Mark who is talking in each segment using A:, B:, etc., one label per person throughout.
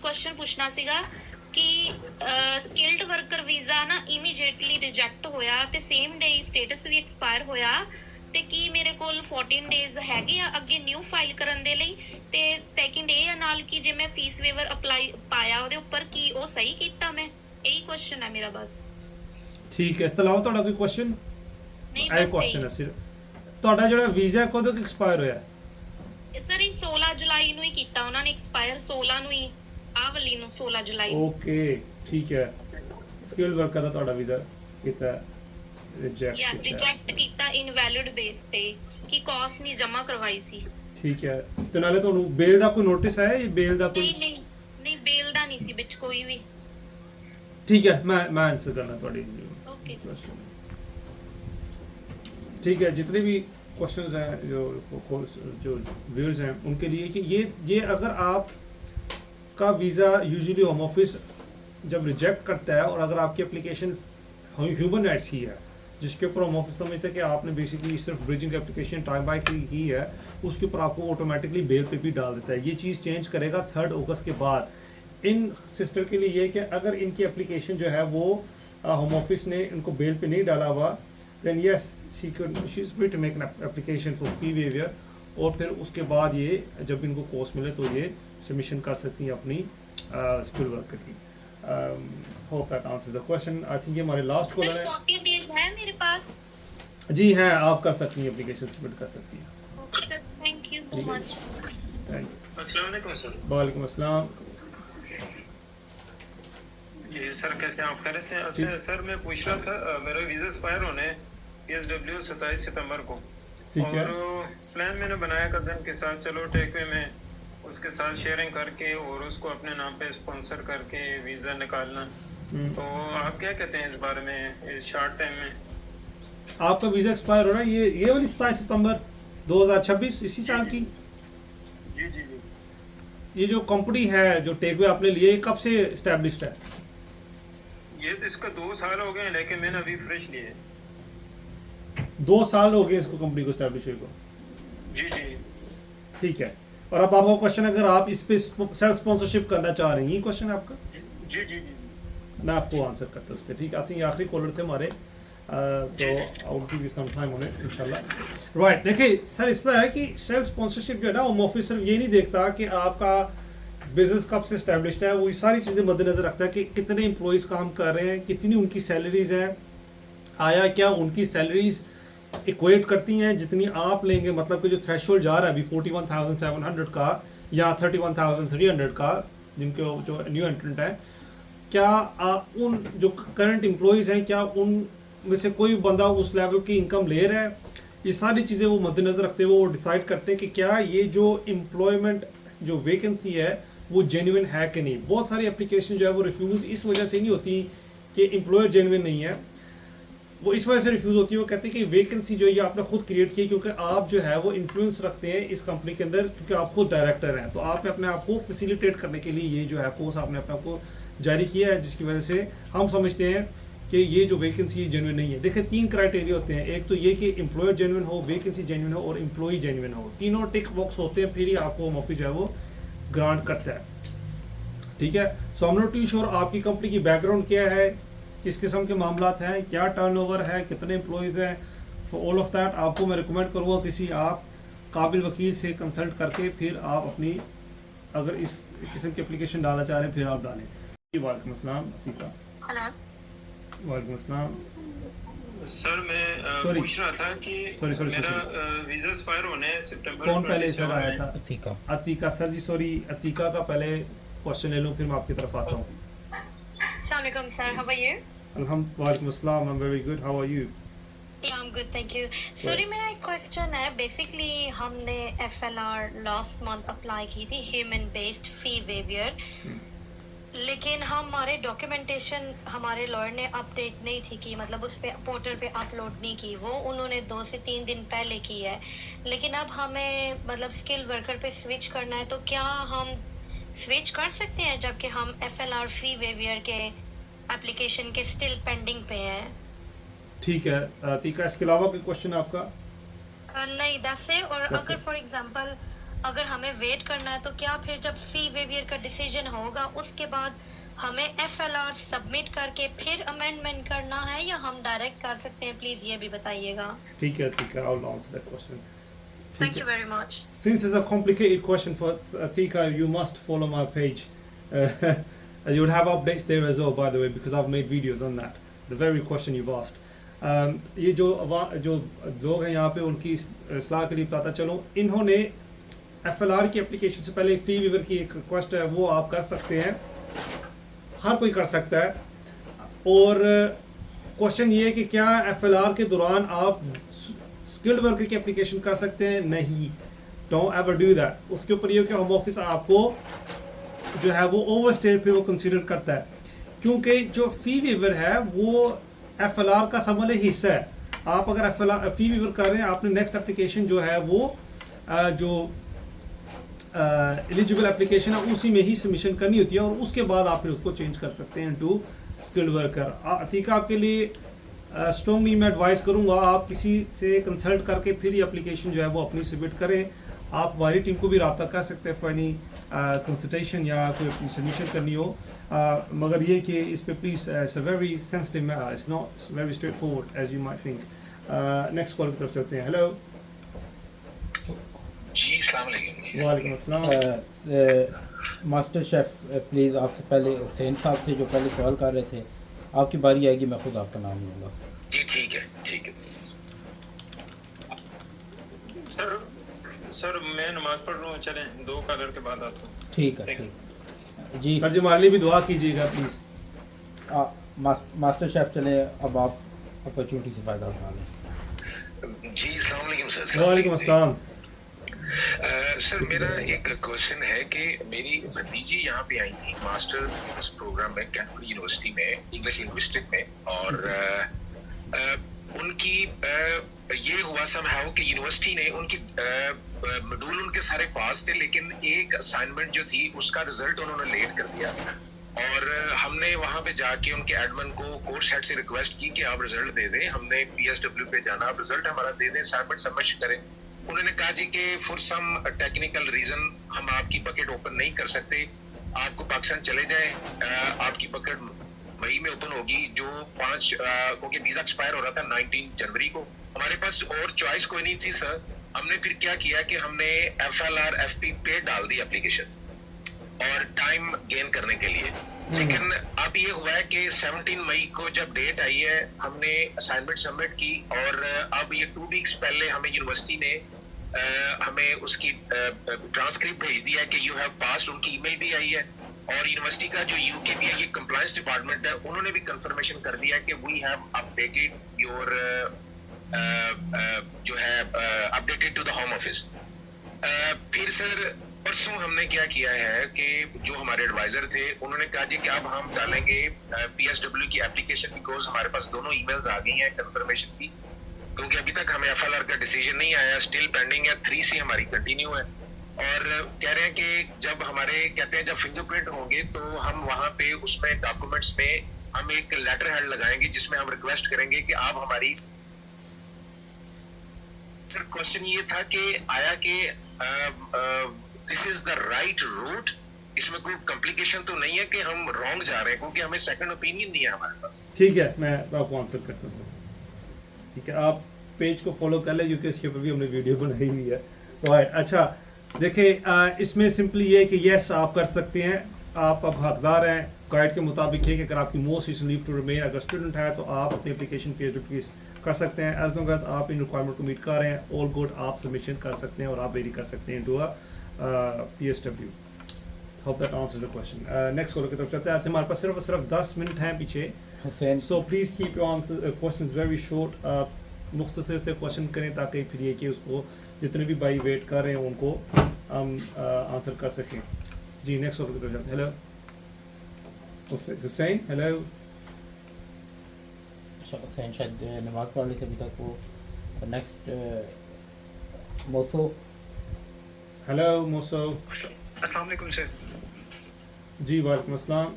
A: Question पूछना ਸੀਗਾ ਕਿ ਸਕਿਲਡ ਵਰਕਰ ਵੀਜ਼ਾ ਨਾ ਇਮੀਡੀਏਟਲੀ ਰਿਜੈਕਟ ਹੋਇਆ ਤੇ ਸੇਮ ਡੇ ਸਟੇਟਸ ਵੀ ਐਕਸਪਾਇਰ ਹੋਇਆ ਤੇ ਕੀ ਮੇਰੇ ਕੋਲ 14 ਡੇਜ਼ ਹੈਗੇ ਆ ਅੱਗੇ ਨਿਊ ਫਾਈਲ ਕਰਨ ਦੇ ਲਈ ਤੇ ਸੈਕਿੰਡ ਇਹ ਆ ਨਾਲ ਕਿ ਜੇ ਮੈਂ ਫੀਸ ਵੇਵਰ ਅਪਲਾਈ ਪਾਇਆ ਉਹਦੇ ਉੱਪਰ ਕੀ ਉਹ ਸਹੀ ਕੀਤਾ ਮੈਂ ਇਹੀ ਕੁਐਸਚਨ ਹੈ ਮੇਰਾ ਬਸ
B: ਠੀਕ ਹੈ। ਇਸ ਤੋਂ ਇਲਾਵਾ ਤੁਹਾਡਾ ਕੋਈ ਕੁਐਸਚਨ?
A: ਨਹੀਂ
B: ਇਹ
A: ਬਸ
B: ਕੁਐਸਚਨ ਹੈ ਸਿਰ। ਤੁਹਾਡਾ ਜਿਹੜਾ ਵੀਜ਼ਾ ਕਦੋਂ ਤੱਕ ਐਕਸਪਾਇਰ ਹੋਇਆ?
A: ਸਰ ਇਹ 16 ਜੁਲਾਈ ਨੂੰ ਹੀ ਕੀਤਾ ਉਹਨਾਂ ਨੇ ਐਕਸਪਾਇਰ 16 ਨੂੰ ਹੀ ਆਹ ਵਾਲੀ ਨੂੰ 16 ਜੁਲਾਈ ਨੂੰ।
B: ਓਕੇ ਠੀਕ ਹੈ। ਸਕਿਲਡ ਵਰਕਰ ਦਾ ਤੁਹਾਡਾ ਵੀਜ਼ਾ ਕੀਤਾ
A: ਰਿਜੈਕਟ ਕੀਤਾ ਇਨਵੈਲਿਡ ਬੇਸ ਤੇ ਕਿ ਕਾਸਟ ਨਹੀਂ ਜਮ੍ਹਾਂ ਕਰਵਾਈ ਸੀ।
B: ਠੀਕ ਹੈ। ਤੇ ਨਾਲੇ ਤੁਹਾਨੂੰ ਬੇਲ ਦਾ ਕੋਈ ਨੋਟਿਸ ਆਇਆ? ਇਹ ਬੇਲ ਦਾ ਕੋਈ?
A: ਨਹੀਂ ਬੇਲ ਦਾ ਨਹੀਂ ਸੀ ਵਿੱਚ ਕੋਈ ਵੀ।
B: ठीक है, मैं आंसर करना थोड़ी क्वेश्चन। ठीक है, जितने भी क्वेश्चंस हैं जो व्यूअर्स हैं उनके लिए कि ये अगर आप का वीज़ा यूजुअली होम ऑफिस जब रिजेक्ट करता है और अगर आपकी एप्लीकेशन ह्यूमन राइट्स की है जिसके ऊपर होम ऑफिस समझते हैं कि आपने बेसिकली सिर्फ ब्रिजिंग एप्लीकेशन टाइम बाय की है, उसके ऊपर आपको ऑटोमेटिकली बेल पे भी डाल देता है। ये चीज़ चेंज करेगा 3 अगस्त के बाद। इन सिस्टर के लिए ये कि अगर इनकी एप्लीकेशन जो है वो होम ऑफिस ने इनको बेल पे नहीं डाला हुआ then yes she is free to make an application for fee waiver और फिर उसके बाद ये जब इनको कोर्स मिले तो ये सबमिशन कर सकती हैं अपनी स्किल वर्कर की। Hope that answers the question. I think ये हमारे लास्ट कॉलर है।
A: 14 डेज है मेरे पास।
B: जी हैं, आप कर सकती हैं, एप्लीकेशन सबमिट कर सकती हैं।
A: Okay sir, thank you so much.
B: Thank you.
C: अस्सलाम वालेकुम सर।
B: वालेकुम अस्सलाम।
C: ये सर कैसे आप कह रहे थे? सर मैं पूछ रहा था मेरा वीज़ा एक्सपायर होने PSW 27 सितंबर को।
B: ठीक है।
C: और प्लान मैंने बनाया कज़न के साथ, चलो टेकवे में उसके साथ शेयरिंग करके और उसको अपने नाम पे स्पॉन्सर करके वीज़ा निकालना। तो आप क्या कहते हैं इस बारे में इस शॉर्ट टाइम में?
B: आपका वीज़ा एक्सपायर हो रहा है ये वाली 27 सितंबर 2026 इसी साल की?
C: जी जी जी।
B: ये जो कंपनी है जो टेकवे आपने लिए कब से इस्टेब्लिश्ड है?
C: ये तो इसका 2 साल हो गए लेकिन मैंने अभी फ्रेश लिए।
B: 2 साल हो गए इसको कंपनी को इस्टेब्लिश हुए को।
C: जी जी
B: ठीक है। और अब आपका क्वेश्चन, अगर आप इस पे सेल्फ स्पॉन्सरशिप करना चाह रहे हैं, ये क्वेश्चन है आपका?
C: जी जी जी।
B: मैं आपको आंसर करता हूँ उस पर। ठीक है। आई थिंक आखिरी कॉलर थे हमारे, so I will give you some time on it इंशाल्लाह। राइट, देखिए सर, इस तरह है कि सेल्फ स्पॉन्सरशिप जो है ना, होम ऑफिस सिर्फ ये नहीं देखता कि आपका बिजनेस कब से स्टैब्लिश्ड है, वो ये सारी चीज़ें मद्देनज़र रखता है कि कितने एम्प्लॉयज़ काम कर रहे हैं, कितनी उनकी सैलरीज हैं, आया क्या उनकी सैलरीज इक्वेट करती हैं जितनी आप लेंगे। मतलब कि जो थ्रेशोल्ड जा रहा है अभी 41,700 का या 31,300 का, जिनके जो न्यू एंट्रेंट है, क्या उन जो करंट एम्प्लॉयज़ हैं क्या उन में से कोई बंदा उस लेवल की इनकम ले रहा है? ये सारी चीज़ें वो मद्देनज़र रखते हुए वो डिसाइड करते हैं कि क्या ये जो एम्प्लॉयमेंट जो वैकेंसी है वो जेन्युइन है कि नहीं। बहुत सारी एप्लीकेशन जो है वो रिफ्यूज़ इस वजह से नहीं होती कि एम्प्लॉयर जेन्युइन नहीं है, वो इस वजह से रिफ्यूज़ होती है, वो कहते हैं कि वैकेंसी जो है ये आपने खुद क्रिएट की क्योंकि आप जो है वो इन्फ्लुएंस रखते हैं इस कंपनी के अंदर, क्योंकि आप खुद डायरेक्टर हैं, तो आपने अपने आप को फैसिलिटेट करने के लिए ये जो है कोर्स आपने अपने आप को जारी किया है, जिसकी वजह से हम समझते हैं कि ये जो वैकेंसी जेन्युइन नहीं है। देखिए 3 क्राइटेरिया होते हैं, एक तो ये कि एम्प्लॉयर जेन्युइन हो, वैकेंसी जेन्युइन हो और एम्प्लॉई जेन्युइन हो। तीनों टिक बॉक्स होते हैं, फिर ही आपको होम ऑफिस जो है वो ग्रांट करता है। ठीक है। So I am not too sure आपकी कंपनी की बैकग्राउंड क्या है, किस किस्म के मामलात हैं, क्या टर्नओवर है, कितने एम्प्लॉयज़ हैं। फॉर ऑल ऑफ दैट आपको मैं रिकमेंड करूँगा किसी आप काबिल वकील से कंसल्ट करके फिर आप अपनी अगर इस किस्म की एप्लीकेशन डालना चाह रहे हैं फिर आप डालें। वालेकुम अस्सलाम अतीका। वालेकुम अस्सलाम।
C: सर मैं
B: Sorry.
C: पूछ रहा था कि
B: Sorry.
C: मेरा वीज़ा एक्सपायर होने सितंबर
B: कौन पहले
C: 27
B: सर आया
C: में।
B: था? अतीका सर जी, सॉरी अतीका का पहले क्वेश्चन ले लूँ फिर मैं आपकी तरफ आता हूँ।
A: Assalamualaikum sir, how are you?
B: वालेकुम अस्सलाम, I am very good, how are you?
A: Yeah, I'm good, thank you. Sorry मेरा एक क्वेश्चन है। बेसिकली हमने FLR लास्ट मंथ अप्लाई की थी, ह्यूमन बेस्ड फी वेवियर, लेकिन हमारे डॉक्यूमेंटेशन हमारे लॉयर ने अपडेट नहीं थी की, मतलब उस पे पोर्टल पे अपलोड नहीं की, वो उन्होंने 2 से 3 दिन पहले की है। लेकिन अब हमें मतलब स्किल वर्कर पे स्विच करना है, तो क्या हम स्विच कर सकते हैं जबकि हम FLR फी वेवियर के एप्लीकेशन के स्टिल पेंडिंग पे हैं?
B: ठीक है अतीका, इसके अलावा कोई क्वेश्चन आपका?
A: नहीं, दैट्स इट। और
B: That's
A: अगर
B: it.
A: फॉर एग्जांपल अगर हमें वेट करना है तो क्या फिर जब फी वेवियर का डिसीजन होगा उसके बाद हमें एफएलआर सबमिट करके फिर अमेंडमेंट करना है या हम डायरेक्ट कर सकते हैं? प्लीज ये भी बताइएगा।
B: ठीक है, I will answer that question.
A: Thank you very much.
B: Since it's a complicated question for Atika, you must follow my page. You would have updates there as well, by the way, because I've made videos on that. The very question you've asked. ये जो लोग हैं यहाँ पे उनकी सलाह के लिए बताता चलो, इन्होंने FLR की एप्लीकेशन से पहले फी वेवर की एक रिक्वेस्ट है वो आप कर सकते हैं, हर कोई कर सकता है। और क्वेश्चन ये है कि क्या FLR के दौरान आप स्किल्ड वर्कर की एप्लीकेशन कर सकते हैं? नहीं, डोंट एवर डू दैट। उसके ऊपर ये कि होम ऑफिस आपको जो है वो ओवर स्टेट पे वो कंसीडर करता है, क्योंकि जो फी वेवर है वो FLR का समझ हिस्सा है। आप अगर FLR फी वेवर कर रहे हैं, आपने नेक्स्ट एप्लीकेशन जो है वो जो एलिजिबल एप्लीकेशन है उसी में ही सबमिशन करनी होती है, और उसके बाद आप फिर उसको चेंज कर सकते हैं टू स्किल्ड वर्कर। अतीका, आपके लिए स्ट्रॉन्गली मैं एडवाइस करूंगा आप किसी से कंसल्ट करके फिर ये एप्लीकेशन जो है वो अपनी सबमिट करें। आप हमारी टीम को भी रब्ता कर सकते हैं फॉर एनी कंसल्टेशन या कोई अपनी सबमिशन करनी हो, मगर ये कि इस पे please it's a very sensitive matter, it's not very straightforward as you might think. Next call की तरफ चलते हैं। हेलो
D: जी, अस्सलाम वालेकुम।
B: वालेकुम अस्सलाम।
E: मास्टर शेफ प्लीज़, आपसे पहले हुसैन साहब थे जो पहले सवाल कर रहे थे, आपकी बारी आएगी, मैं खुद आपका नाम लूँगा।
D: जी ठीक है, ठीक है।
C: सर मैं नमाज पढ़ रहा हूँ, चलें 2 कॉलर के बाद आता हूँ।
E: ठीक है, ठीक जी।
B: सर जी हमारे लिए भी दुआ कीजिएगा प्लीज़।
E: मास्टर शेफ चले, अब आप अपॉर्चुनिटी से फ़ायदा उठा लें।
D: जी अस्सलाम वालेकुम सर।
B: वालेकुम अस्सलाम।
D: सर मेरा एक क्वेश्चन है कि मेरी भतीजी यहाँ पे आई थी मास्टर्स प्रोग्राम में कैंटरबरी यूनिवर्सिटी में इंग्लिश लिंग्विस्टिक में, और उनकी ये हुआ समहाउ कि यूनिवर्सिटी ने उनकी मॉड्यूल उनके सारे पास थे, लेकिन एक असाइनमेंट जो थी उसका रिजल्ट उन्होंने लेट कर दिया, और हमने वहाँ पे जाके उनके एडमिन को कोर्स हेड से रिक्वेस्ट की कि आप रिजल्ट दे दें, हमने PSW पे जाना, आप रिजल्ट हमारा दे दें, असाइनमेंट सबमिट करें। उन्होंने कहा जी कि फॉर सम टेक्निकल रीजन हम आपकी बकेट ओपन नहीं कर सकते, आपको पाकिस्तान चले जाए, आपकी बकेट मई में ओपन होगी, जो 5 क्योंकि वीजा एक्सपायर हो रहा था 19 जनवरी को। हमारे पास और चॉइस कोई नहीं थी सर। हमने फिर क्या किया कि हमने FLR FP पे डाल दी एप्लीकेशन और टाइम गेन करने के लिए, लेकिन अब ये हुआ है कि 17 मई को जब डेट आई है हमने असाइनमेंट सबमिट की, और अब ये 2 वीक्स पहले हमें यूनिवर्सिटी ने हमें उसकी ट्रांसक्रिप्ट भेज दिया है कि यू हैव पास्ड, उनकी ईमेल भी आई है, और यूनिवर्सिटी का जो UKB है, ये कंप्लायंस डिपार्टमेंट है, उन्होंने भी कंफर्मेशन कर दिया कि वी हैव अपडेटेड योर जो है updated to the home office. फिर सर परसों हमने क्या किया है कि जो हमारे एडवाइजर थे उन्होंने कहा जी कि अब हम डालेंगे PSW की एप्लीकेशन, बिकॉज हमारे पास दोनों ईमेल्स आ गई हैं कंफर्मेशन की, क्योंकि अभी तक हमें FLR का डिसीजन नहीं आया, स्टिल पेंडिंग है, 3C हमारी कंटिन्यू है, और कह रहे हैं कि जब हमारे कहते हैं जब फिंगरप्रिंट होंगे तो हम वहाँ पे उसमें डॉक्यूमेंट्स में हम एक लेटर हेड लगाएंगे जिसमें हम रिक्वेस्ट करेंगे कि आप हमारी। सर क्वेश्चन ये था कि आया कि this is the right route, इसमें कोई कॉम्प्लिकेशन तो नहीं है कि हम रॉन्ग जा रहे हैं, क्योंकि हमें सेकंड ओपिनियन नहीं है हमारे पास।
B: ठीक है, मैं आपको आंसर करता हूँ। ठीक है, आप पेज को फॉलो कर लें क्योंकि इसके ऊपर भी हमने वीडियो बनाई हुई है। राइट, अच्छा देखिए इसमें सिंपली ये है कि यस आप कर सकते हैं, आप अब हकदार हैं। गाइड के मुताबिक है कि अगर आपकी most recent leave to remain अगर स्टूडेंट है तो आप अपनी एप्लीकेशन PSW कर सकते हैं, एज लॉन्ग एज आप इन रिक्वायरमेंट को मीट कर रहे हैं, ऑल गुड, आप सबमिशन कर सकते हैं और आप वेरी कर सकते हैं to PSW। Hope that answers the question. Next caller की तरफ चलते हैं। हमारे पास सिर्फ 10 मिनट हैं पीछे,
E: Hussain,
B: so please keep your answer questions very short, मुख्तसर से क्वेश्चन करें ताकि फिर ये कि उसको जितने भी भाई वेट कर रहे हैं उनको हम आंसर कर सकें। जी नेक्स्ट कॉलर की तरफ चलते हैं। Hello Hussain, hello.
E: हुसैन शायद नमाज पढ़ने से अभी तक वो। Next moso.
B: Hello moso.
F: अस्सलाम वालेकुम सर।
B: जी वालेकुम अस्सलाम।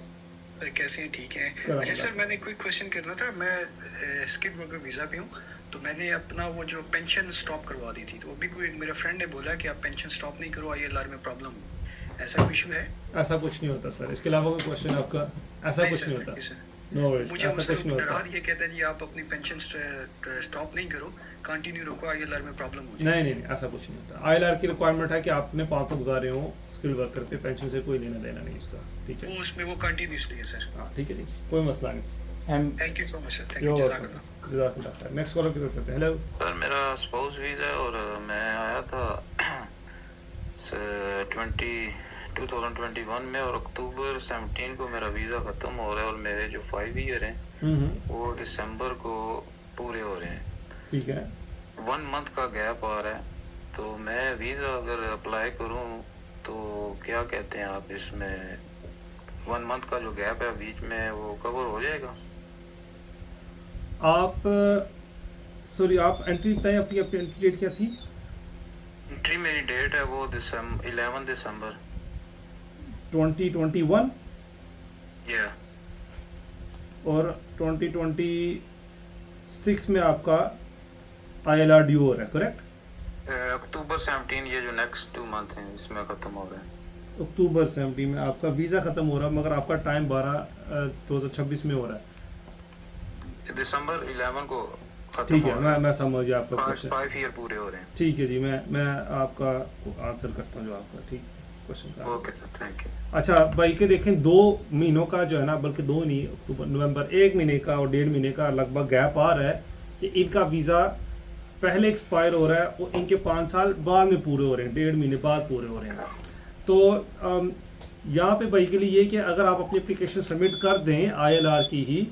F: कैसे हैं? ठीक हैं। अच्छा सर, मैंने क्विक क्वेश्चन करना था। मैं स्किल्ड वर्कर वीज़ा पे हूँ, तो मैंने अपना वो जो पेंशन स्टॉप करवा दी थी, तो अभी कोई मेरा फ्रेंड ने बोला कि आप पेंशन स्टॉप नहीं करो, ILR में प्रॉब्लम हो, ऐसा कोई इशू है?
B: ऐसा कुछ नहीं होता सर, इसके अलावा कोई क्वेश्चन आपका? ऐसा कुछ नहीं होता, नो वरीज,
F: मुझे
B: ऐसा कुछ नहीं
F: डरा
B: होता।
F: दिया, कहता है जी आप अपनी पेंशन स्टॉप नहीं करो, कंटिन्यू रखो, ILR में प्रॉब्लम हो
B: नहीं नहीं नहीं, ऐसा कुछ नहीं होता। ILR की रिक्वायरमेंट है कि आपने 5 साल गुजारे हो स्किल वर्कर पे, पेंशन से कोई लेना देना नहीं इसका, ठीक है?
F: वो उसमें वो कंटिन्यूसली है सर।
B: हाँ ठीक है जी, कोई मसला नहीं।
F: Thank you so much sir, thank
B: यो
F: यू,
B: जज़ाकल्लाह। नेक्स्ट कॉलर की तरफ चलते हैं। हेलो
G: सर, मेरा स्पाउस वीज़ा है और मैं आया था 2021 में, और अक्टूबर 17 को मेरा वीज़ा ख़त्म हो रहा है, और मेरे जो 5 ईयर हैं वो दिसंबर को पूरे हो रहे हैं।
B: ठीक है,
G: 1 मंथ का गैप आ रहा है, तो मैं वीज़ा अगर अप्लाई करूं तो क्या कहते हैं आप, इसमें 1 मंथ का जो गैप है बीच में वो कवर हो जाएगा?
B: आप सॉरी आप एंट्री बताएं, अपनी अपनी एंट्री डेट क्या थी?
G: एंट्री मेरी डेट है वो 11 दिसंबर
B: 2021
G: या
B: और 2026 में आपका ILR ड्यू हो रहा है, करेक्ट?
G: अक्टूबर 17, ये जो नेक्स्ट 2 मंथ हैं इसमें ख़त्म हो रहा है।
B: अक्टूबर 17 में आपका वीज़ा ख़त्म हो रहा है, मगर आपका टाइम 12/2026 में हो रहा है।
G: दिसंबर 11 को खत्म
B: ठीक
G: हो
B: है,
G: रहा
B: मैं समझ गया आपका क्वेश्चन।
G: 5 ईयर पूरे हो रहे हैं।
B: ठीक है जी, मैं आपका आंसर करता हूँ जो आपका ठीक क्वेश्चन का।
G: Okay sir, thank you.
B: अच्छा भाई के देखें, 2 महीनों का जो है ना, बल्कि 2 नहीं, अक्टूबर नवंबर 1 महीने का और 1.5 महीने का लगभग गैप आ रहा है कि इनका वीज़ा पहले एक्सपायर हो रहा है और इनके 5 साल बाद में पूरे हो रहे हैं, 1.5 महीने बाद पूरे हो रहे हैं। तो यहाँ पे भाई के लिए ये कि अगर आप अपनी एप्लीकेशन सबमिट कर दें ILR की ही,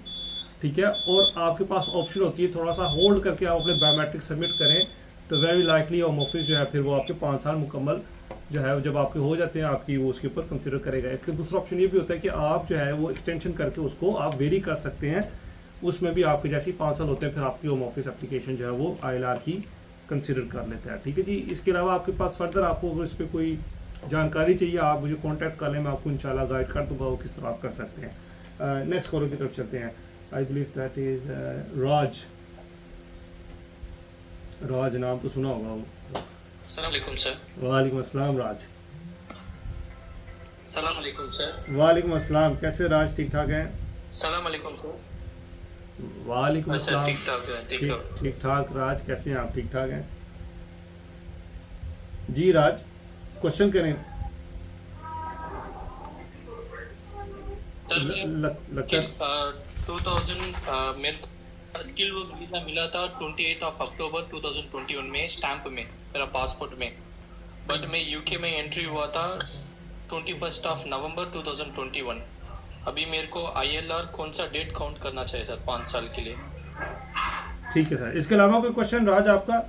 B: ठीक है, और आपके पास ऑप्शन होती है थोड़ा सा होल्ड करके आप अपने बायोमेट्रिक सबमिट करें, तो वेरी लाइकली होम ऑफिस जो है फिर वो आपके 5 साल मुकम्मल जो है जब आपके हो जाते हैं आपकी, वो उसके ऊपर कंसिडर करेगा। इसका दूसरा ऑप्शन ये भी होता है कि आप जो है वो एक्सटेंशन करके उसको आप वेरी कर सकते हैं, उसमें भी आपके जैसे 5 साल होते हैं, फिर आपकी होम ऑफिस एप्लीकेशन जो है वो ILR की कंसिडर कर लेता है। ठीक है जी, इसके अलावा आपके पास फर्दर आपको अगर इस पर कोई जानकारी चाहिए आप मुझे कॉन्टैक्ट कर लें, मैं आपको इंशाल्लाह गाइड कर दूँगा वो किस तरह आप कर सकते हैं। नेक्स्ट कॉलर की तरफ चलते हैं। आई बिलीव दैट इज़ राज नाम तो सुना होगा वो।
H: अस्सलाम वालेकुम सर।
B: वालेकुम अस्सलाम राज।
H: सलाम वालेकुम सर।
B: वालेकुम अस्सलाम, कैसे राज, ठीक ठाक हैं?
H: सलाम वालेकुम सर।
B: वालेकुम
H: बस सर
B: अस्सलाम,
H: ठीक ठाक है, ठीक ठाक।
B: ठीक ठाक। राज कैसे हैं आप, ठीक ठाक हैं? जी राज, क्वेश्चन करें।
H: सर
B: लगता है
H: 2000 मेरे को स्किल वर्क वीज़ा मिला था 28 अक्टूबर 2021 में, स्टैंप में, मेरा पासपोर्ट में। बट मैं UK में एंट्री हुआ था 21 नवंबर 2021। अभी मेरे को ILR कौन सा डेट काउंट करना चाहिए सर 5 साल के लिए?
B: ठीक है सर, इसके अलावा कोई क्वेश्चन राज आपका?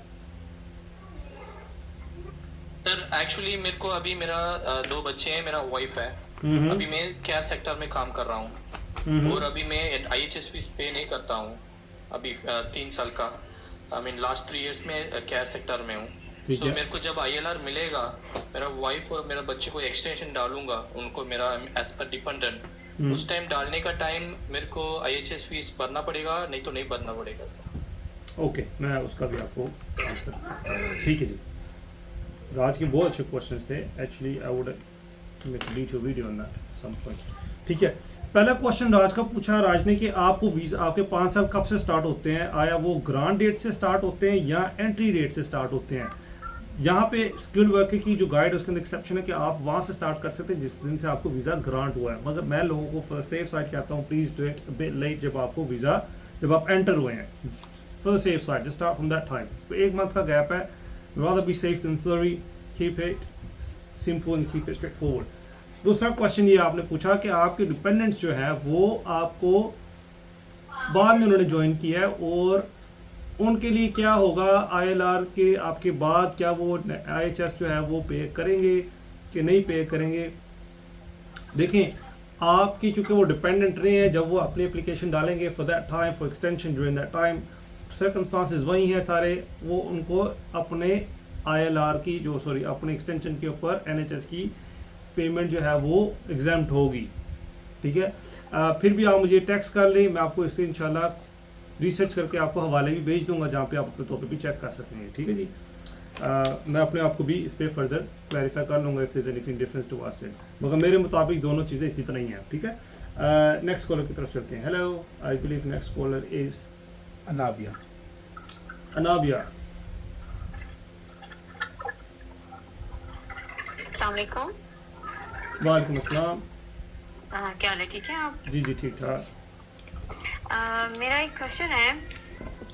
H: सर एक्चुअली मेरे को अभी मेरा 2 बच्चे हैं, मेरा वाइफ है। अभी मैं केयर सेक्टर में काम कर रहा हूँ और अभी मैं IHS फीस पे नहीं करता हूँ अभी 3 साल का। आई मीन लास्ट 3 इयर्स में केयर सेक्टर में हूँ। सो मेरे को जब ILR मिलेगा, मेरा वाइफ और मेरा बच्चे को एक्सटेंशन डालूंगा उनको मेरा एज पर डिपेंडेंट, उस टाइम डालने का टाइम मेरे को IHS फीस भरना पड़ेगा, नहीं तो नहीं भरना पड़ेगा सर?
B: ओके, मैं उसका भी आपको आंसर। ठीक है जी, राज के बहुत अच्छे क्वेश्चंस थे। Actually I would make a video on that some point. ठीक है, पहला क्वेश्चन राज का पूछा राज ने कि आपको वीज़ा, आपके 5 साल कब से स्टार्ट होते हैं? आया वो ग्रांट डेट से स्टार्ट होते हैं या एंट्री डेट से स्टार्ट होते हैं? यहाँ पे स्किल्ड वर्कर की जो गाइड है उसके अंदर एक्सेप्शन है कि आप वहाँ से स्टार्ट कर सकते हैं जिस दिन से आपको वीज़ा ग्रांट हुआ है, मगर मैं लोगों को सेफ साइड कहता हूँ please do it bit late, जब आपको वीज़ा, जब आप एंटर हुए हैं, for the safe side just start from that time. तो 1 मंथ का गैप है, rather be safe than sorry, keep it simple and keep it straightforward। दूसरा क्वेश्चन ये आपने पूछा कि आपके डिपेंडेंट्स जो है वो आपको बाद में उन्होंने ज्वाइन किया है और उनके लिए क्या होगा ILR के आपके बाद, क्या वो IHS जो है वो पे करेंगे कि नहीं पे करेंगे? देखें, आपकी चूँकि वो डिपेंडेंट रहे हैं, जब वो अपनी एप्लीकेशन डालेंगे for that time, for extension during that time, circumstances वही हैं सारे, वो उनको अपने ILR की जो अपने एक्सटेंशन के ऊपर NHS की पेमेंट जो है वो एग्जाम्प्ट होगी। ठीक है, फिर भी आप मुझे टेक्स्ट कर लें, मैं आपको इससे इंशाल्लाह रिसर्च करके आपको हवाले भी भेज दूंगा जहाँ पे आप अपने तौर पे भी चेक कर सकेंगे, ठीक है जी। मैं अपने आप को भी इस पर फर्दर क्लैरिफाई कर लूँगा if there is anything difference to us, मगर मेरे मुताबिक दोनों चीज़ें इसी तरह ही हैं, ठीक है। नेक्स्ट कॉलर की तरफ चलते हैं। Hello, I believe next collar is
E: Anabia.
B: Anabia.
I: अस्सलाम वालेकुम।
B: वालेकुम अस्सलाम।
I: क्या हाल है, ठीक है आप?
B: जी जी ठीक ठाक।
I: मेरा एक क्वेश्चन है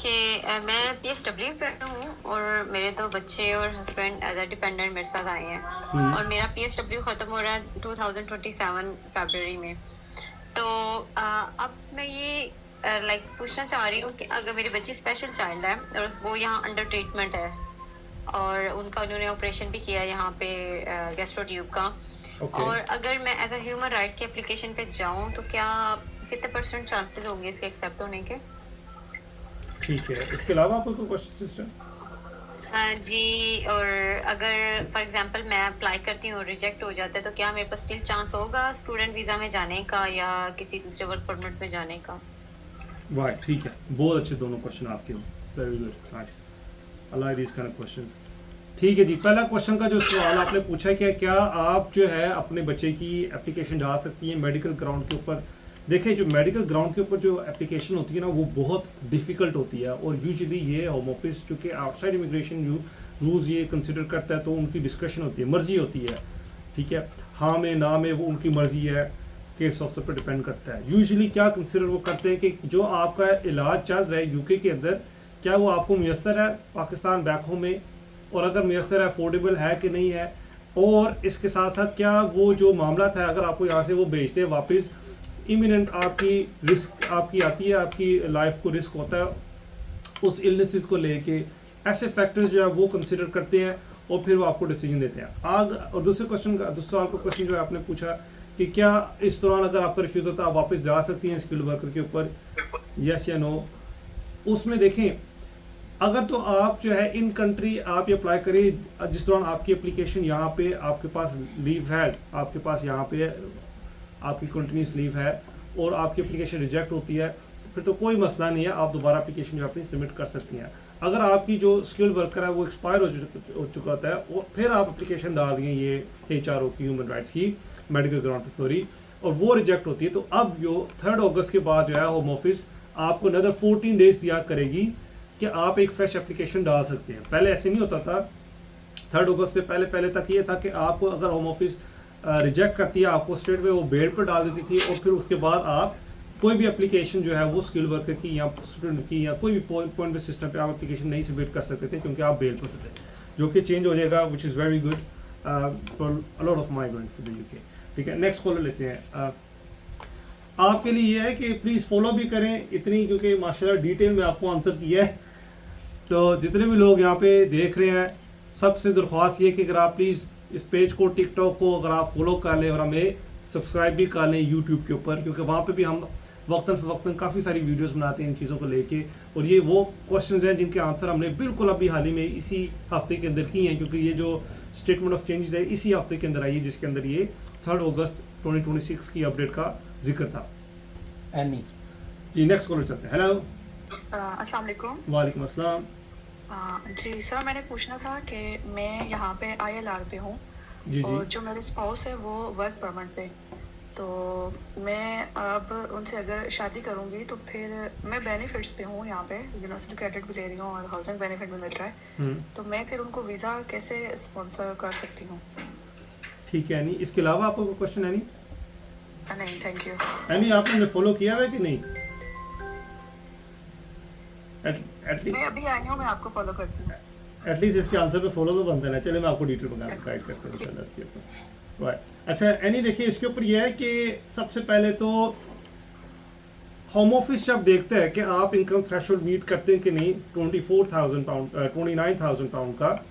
I: कि मैं PSW पे हूँ और मेरे 2 बच्चे और हस्बैंड एज अ डिपेंडेंट मेरे साथ आए हैं और मेरा PSW ख़त्म हो रहा है 2027 फरवरी में। तो अब मैं ये पूछना चाह रही हूँ कि अगर मेरी बच्ची स्पेशल चाइल्ड है और वो यहाँ अंडर ट्रीटमेंट है और उन्होंने ऑपरेशन भी किया यहाँ पे गैस्ट्रो ट्यूब का, और अगर मैं एज अ ह्यूमन राइट की एप्लीकेशन पे जाऊँ तो क्या कितने % चांसेस होंगे इसके एक्सेप्ट होने के?
B: ठीक है, इसके अलावा आपको कोई क्वेश्चन सिस्टर?
I: जी, और अगर फॉर एग्जांपल मैं अप्लाई करती हूँ रिजेक्ट हो जाता है तो क्या मेरे पास स्टिल चांस होगा स्टूडेंट वीज़ा में जाने का या किसी दूसरे वर्क परमिट में जाने का?
B: वाह, ठीक है, बहुत अच्छे दोनों क्वेश्चन आपके, very good, nice, I like this kind of questions. ठीक है जी, पहला क्वेश्चन का जो सवाल आपने पूछा है कि क्या आप जो है अपने बच्चे की एप्लीकेशन डाल सकती हैं मेडिकल ग्राउंड के ऊपर। देखिए, जो मेडिकल ग्राउंड के ऊपर जो एप्लीकेशन होती है ना, वो बहुत डिफ़िकल्ट होती है और यूजुअली ये होम ऑफिस चूँकि आउटसाइड इमिग्रेशन रूल्स ये कंसिडर करता है तो उनकी डिस्कशन होती है, मर्जी होती है, ठीक है, हाँ में ना में वो उनकी मर्जी है, केस ऑफिसर पर डिपेंड करता है। यूजुअली क्या कंसिडर वो करते हैं कि जो आपका इलाज चल रहा है यूके के अंदर, क्या वो आपको मुयसर है पाकिस्तान बैक होम में, और अगर मुयसर है अफोर्डेबल है कि नहीं है, और इसके साथ साथ क्या वो जो मामला था अगर आपको यहाँ से वो भेजते हैं वापस, इमिनेंट आपकी रिस्क आपकी आती है, आपकी लाइफ को रिस्क होता है उस इलनेसेस को लेके, ऐसे फैक्टर्स जो है वो कंसिडर करते हैं और फिर वो आपको डिसीजन देते हैं। और दूसरे सवाल का क्वेश्चन जो है आपने पूछा कि क्या इस दौरान अगर आपका रिफ्यूज़ होता है आप वापस जा सकती हैं स्किल्ड वर्कर के ऊपर, यस या नो। उसमें देखें, अगर तो आप जो है इन कंट्री आप ये अप्लाई करें जिस दौरान आपकी एप्लीकेशन यहाँ पे आपके पास लीव है, आपके पास यहाँ पे आपकी कंटिन्यूस लीव है और आपकी एप्लीकेशन रिजेक्ट होती है, फिर तो कोई मसला नहीं है, आप दोबारा एप्लीकेशन जो अपनी सबमिट कर सकती हैं। अगर आपकी जो स्किल्ड वर्कर है वो एक्सपायर हो चुका होता है और फिर आप एप्लीकेशन डाल रही हैं ये HRO की, ह्यूमन राइट्स की, मेडिकल ग्राउंड सॉरी, और वो रिजेक्ट होती है, तो अब जो 3 अगस्त के बाद जो है होम ऑफिस आपको अनदर 14 डेज दिया करेगी कि आप एक फ्रेश एप्लीकेशन डाल सकते हैं। पहले ऐसे नहीं होता था, 3 अगस्त से पहले तक ये था कि आपको अगर होम ऑफिस रिजेक्ट करती है आपको स्ट्रेट वे वो बेड पर डाल देती थी और फिर उसके बाद आप कोई भी एप्लीकेशन जो है वो स्किल वर्कर की या स्टूडेंट की या कोई भी पॉइंट बेस्ड सिस्टम पे आप एप्लीकेशन नहीं सबमिट कर सकते थे क्योंकि आप बेल पर थे, जो कि चेंज हो जाएगा, which is very good for a lot of migrants in the UK. ठीक है, नेक्स्ट कॉलर लेते हैं। आपके लिए ये है कि प्लीज़ फॉलो भी करें इतनी, क्योंकि माशाल्लाह डिटेल में आपको आंसर किया है, तो जितने भी लोग यहाँ पे देख रहे हैं सबसे दरख्वास्त ये कि अगर आप प्लीज़ इस पेज को, टिकटॉक को अगर आप फॉलो कर लें और हमें सब्सक्राइब भी कर लें यूट्यूब के ऊपर, क्योंकि वहाँ पे भी हम वक्तन फ़वक्तन काफ़ी सारी वीडियोस बनाते हैं इन चीज़ों को लेके, और ये वो क्वेश्चंस हैं जिनके आंसर हमने बिल्कुल अभी हाल ही में इसी हफ्ते के अंदर किए हैं, क्योंकि ये जो स्टेटमेंट ऑफ चेंजेस है इसी हफ्ते के अंदर आई है, जिसके अंदर ये 3 अगस्त 2026 की अपडेट का जिक्र था।
E: एनी
B: जी, नेक्स्ट कॉलर चलते हैं। हेलो,
J: अस्सलाम वालेकुम।
B: वालेकुम अस्सलाम।
J: जी सर, मैंने पूछना था कि मैं यहाँ पे ILR पे हूँ और जो मेरे स्पाउस है वो वर्क परमिट पे, तो मैं अब उनसे अगर शादी करूँगी तो फिर मैं बेनिफिट्स पे हूँ, यहाँ पे यूनिवर्सिटी क्रेडिट भी ले रही हूँ और हाउसिंग बेनिफिट भी मिल रहा है, तो मैं फिर उनको वीज़ा कैसे स्पॉन्सर कर सकती हूँ?
B: ठीक है, नहीं इसके अलावा आपको कोई क्वेश्चन है?
J: नहीं, थैंक यू।
B: एनी आपने हमें फॉलो किया है कि नहीं?
J: मैं अभी आई हूँ, मैं आपको फॉलो करती हूँ।
B: एटलीस्ट इसके आंसर पे फॉलो तो बनता है। चले मैं आपको डिटेल बता गाइड करता हूँ चलो इसके ऊपर। राइट, अच्छा एनी देखिए, इसके ऊपर यह है कि सबसे पहले तो होम ऑफिस जब देखते हैं कि आप इनकम थ्रेशोल्ड मीट करते हैं कि नहीं 24,000 पाउंड 29,000 पाउंड का,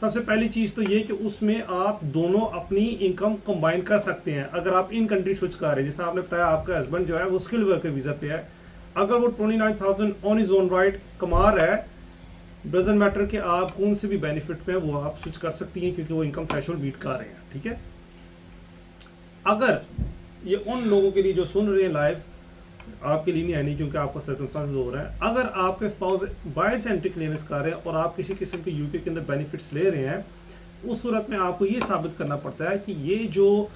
B: सबसे पहली चीज़ तो ये कि उसमें आप दोनों अपनी इनकम कंबाइन कर सकते हैं। अगर आप इन कंट्री स्विच कर रहे हैं, जैसे आपने बताया आपका हस्बैंड जो है वो स्किल वर्कर वीज़ा पे है, अगर वो 29,000 ऑन इज ओन राइट कमा रहा है, डजंट मैटर कि आप कौन से भी बेनिफिट पे वो आप स्विच कर सकती हैं क्योंकि वो इनकम थ्रेशोल्ड मीट कर रहे हैं। ठीक है, अगर ये उन लोगों के लिए जो सुन रहे हैं लाइव आपके लिए नहीं आनी क्योंकि आपका सर्कमस्टांसेस हो रहा है। अगर आपके स्पाउस बायर्स एंट्री क्लियरेंस कर रहे हैं और आप किसी किस्म के यूके के अंदर बेनिफिट्स ले रहे हैं, उस सूरत में आपको ये साबित करना पड़ता है कि ये जो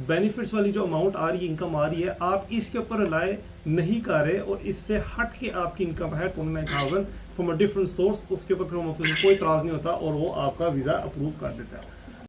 B: बेनिफिट्स वाली जो अमाउंट आ रही है, इनकम आ रही है, आप इसके ऊपर रिलाय नहीं कर रहे और इससे हट के आपकी इनकम है 29,000 फ्रॉम अ डिफरेंट सोर्स, उसके ऊपर फिर होम ऑफिस में कोई इतराज़ नहीं होता और वो आपका वीज़ा अप्रूव कर देता है।